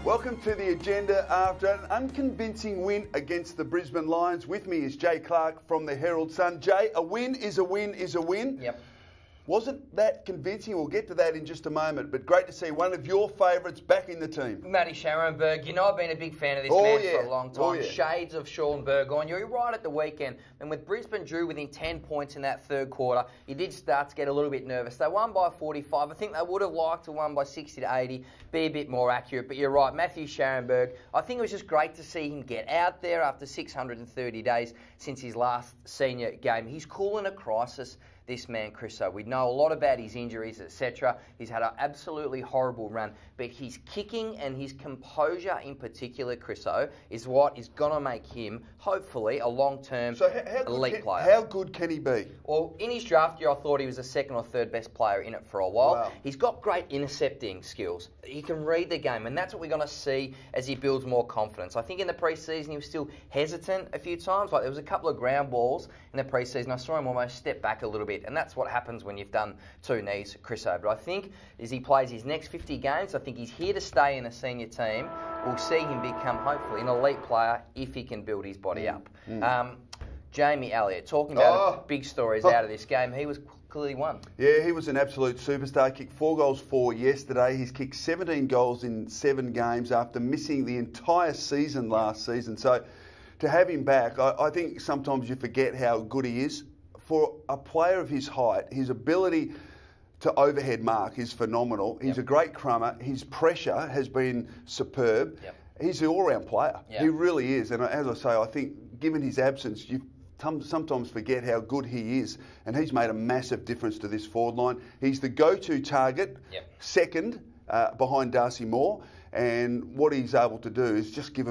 Welcome to the agenda after an unconvincing win against the Brisbane Lions. With me is Jay Clark from the Herald Sun. Jay, a win is a win is a win. Yep. Wasn't that convincing? We'll get to that in just a moment, but great to see one of your favourites back in the team. Matty Scharenberg, you know I've been a big fan of this man for a long time. Shades of Sean Burgoyne. You're right at the weekend. And with Brisbane drew within 10 points in that third quarter, you did start to get a little bit nervous. They won by 45. I think they would have liked to won by 60 to 80, be a bit more accurate. But you're right, Matthew Scharenberg, I think it was just great to see him get out there after 630 days since his last senior game. He's cool in a crisis, this man, Chriso. We know a lot about his injuries, etc. He's had an absolutely horrible run, but his kicking and his composure in particular, Chriso, is what is going to make him, hopefully, a long-term elite player. How good can he be? Well, in his draft year, I thought he was the second or third best player in it for a while. Wow. He's got great intercepting skills. He can read the game, and that's what we're going to see as he builds more confidence. I think in the pre-season, he was still hesitant a few times. Like, there was a couple of ground balls in the pre-season. I saw him almost step back a little bit. And that's what happens when you've done two knees, Chriso. But I think as he plays his next 50 games, I think he's here to stay in a senior team. We'll see him become, hopefully, an elite player if he can build his body up. Jamie Elliott, talking about big stories out of this game, he was clearly one. Yeah, he was an absolute superstar. Kicked 4 goals for yesterday. He's kicked 17 goals in 7 games after missing the entire season last season. So to have him back, I think sometimes you forget how good he is. For a player of his height, his ability to overhead mark is phenomenal. He's a great crummer. His pressure has been superb. He's an all-round player. He really is. And as I say, I think given his absence, you sometimes forget how good he is. And he's made a massive difference to this forward line. He's the go-to target, second behind Darcy Moore. And what he's able to do is just give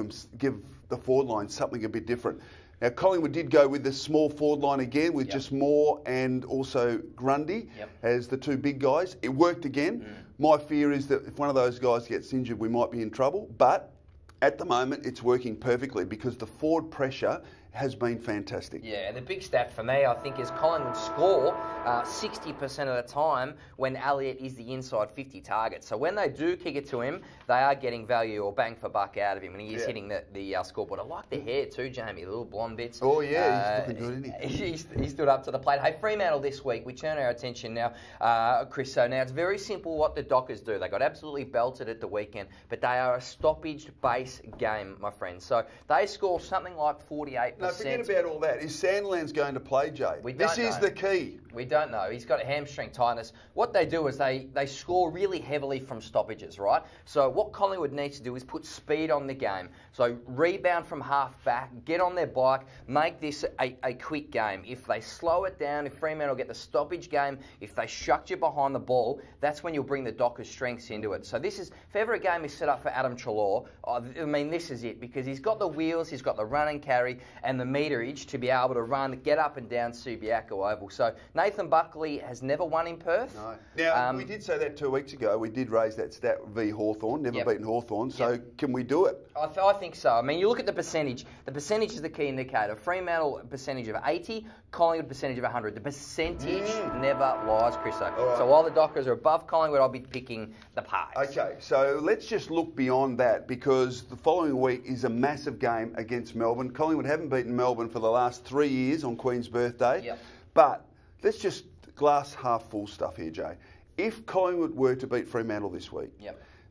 the forward line something a bit different. Now, Collingwood did go with the small forward line again with just Moore and also Grundy as the two big guys. It worked again. My fear is that if one of those guys gets injured, we might be in trouble. But at the moment, it's working perfectly because the forward pressure has been fantastic. Yeah, and the big stat for me, I think, is Collingwood score 60% of the time when Elliott is the inside 50 target. So when they do kick it to him, they are getting value or bang for buck out of him, and he is hitting the scoreboard. I like the hair too, Jamie, the little blonde bits. Oh, yeah, he's looking good, isn't he? He stood up to the plate. Hey, Fremantle this week, we turn our attention now, Chris. So now it's very simple what the Dockers do. They got absolutely belted at the weekend, but they are a stoppage-based game, my friend. So they score something like 48%. No, forget about all that. Is Sandland's going to play, Jay? This is the key. We don't know. He's got a hamstring tightness. What they do is they score really heavily from stoppages, right? So what Collingwood needs to do is put speed on the game. So rebound from half back, get on their bike, make this a quick game. If they slow it down, if Fremantle get the stoppage game, if they shut you behind the ball, that's when you'll bring the Dockers' strengths into it. So this is, if ever a game is set up for Adam Treloar, I mean, this is it, because he's got the wheels, he's got the run and carry, and the meterage to be able to run, get up and down Subiaco Oval. So Nathan Buckley has never won in Perth. No. Now, we did say that 2 weeks ago. We did raise that stat v Hawthorn, never beaten Hawthorn. So can we do it? I think so. I mean, you look at the percentage. The percentage is the key indicator. Fremantle percentage of 80, Collingwood percentage of 100. The percentage never lies, Chriso. Right. So while the Dockers are above Collingwood, I'll be picking the Pies. Okay, so let's just look beyond that because the following week is a massive game against Melbourne. Collingwood haven't beaten Melbourne for the last 3 years on Queen's birthday. But let's just glass half full stuff here, Jay. If Collingwood were to beat Fremantle this week,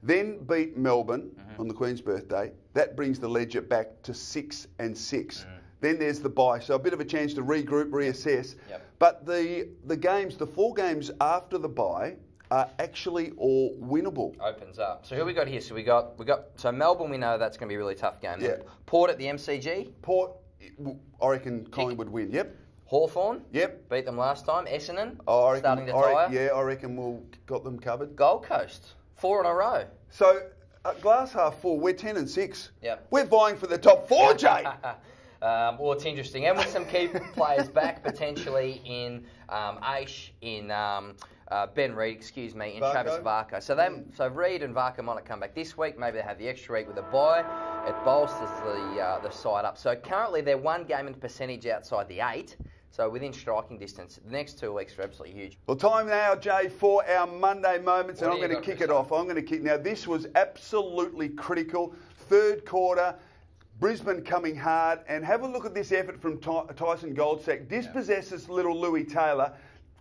then beat Melbourne on the Queen's birthday, that brings the ledger back to 6-6. Then there's the bye, so a bit of a chance to regroup, reassess. But the games, the 4 games after the bye, are actually all winnable. Opens up. So who we got here? So we got so Melbourne. We know that's going to be a really tough game. Port at the MCG. Port, I reckon Collingwood win. Hawthorn. Beat them last time. Essendon. Starting to tire. I reckon we'll got them covered. Gold Coast. 4 in a row. So glass half full. We're 10-6. We're vying for the top 4, Jay. Well, it's interesting, and with some key players back potentially in Aish, in Ben Reid, and Travis Varco. So Reid and Varco might not come back this week. Maybe they have the extra week with a bye. It bolsters the side up. So currently they're 1 game in percentage outside the 8. So within striking distance, the next 2 weeks are absolutely huge. Well, time now, Jay, for our Monday moments, and I'm going to kick it off. I'm going to kick. Now, this was absolutely critical. Third quarter, Brisbane coming hard, and have a look at this effort from Tyson Goldsack. Dispossesses little Louis Taylor,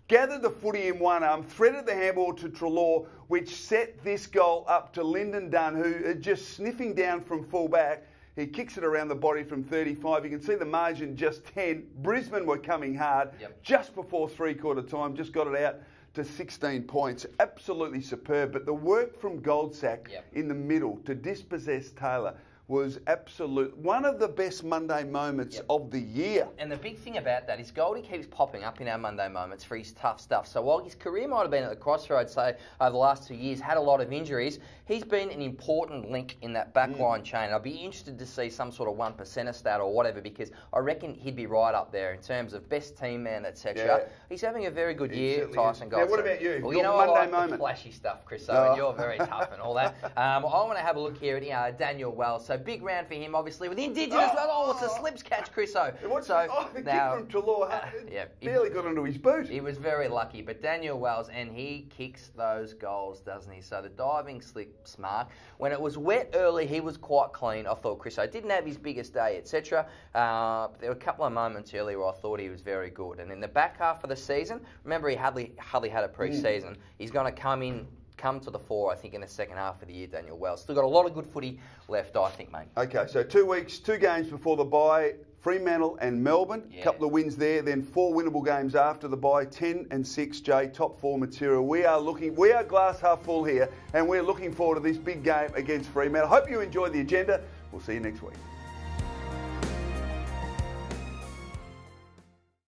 gathered the footy in one arm, threaded the handball to Treloar, which set this goal up to Lyndon Dunn, who is just sniffing down from full back. He kicks it around the body from 35. You can see the margin just 10. Brisbane were coming hard just before three-quarter time. Just got it out to 16 points. Absolutely superb. But the work from Goldsack in the middle to dispossess Taylor was absolute. One of the best Monday moments of the year. And the big thing about that is Goldie keeps popping up in our Monday moments for his tough stuff. So while his career might have been at the crossroads, say, over the last 2 years, had a lot of injuries, he's been an important link in that backline chain. I'd be interested to see some sort of 1% stat or whatever, because I reckon he'd be right up there in terms of best team man, etc. Yeah. He's having a very good year, Tyson Goldsack. Now, what about you? Well, you know, I like the flashy stuff, Chris, and you're very tough and all that. I want to have a look here at Daniel Wells. So big round for him, obviously, with the Indigenous. Oh, it's a slips catch, Chriso. The kick from Treloar barely got into his boot. He was very lucky, but Daniel Wells, and he kicks those goals, doesn't he? So the diving slips mark. When it was wet early, he was quite clean, I thought, Chriso. Didn't have his biggest day, etc. There were a couple of moments earlier where I thought he was very good. And in the back half of the season, remember he hardly had a pre-season. He's going to come to the fore, I think, in the second half of the year, Daniel Wells. Still got a lot of good footy left, I think, mate. Okay, so 2 weeks, 2 games before the bye, Fremantle and Melbourne. A couple of wins there, then 4 winnable games after the bye, 10 and 6, Jay, top 4 material. We are glass half full here, and we're looking forward to this big game against Fremantle. Hope you enjoyed the agenda. We'll see you next week.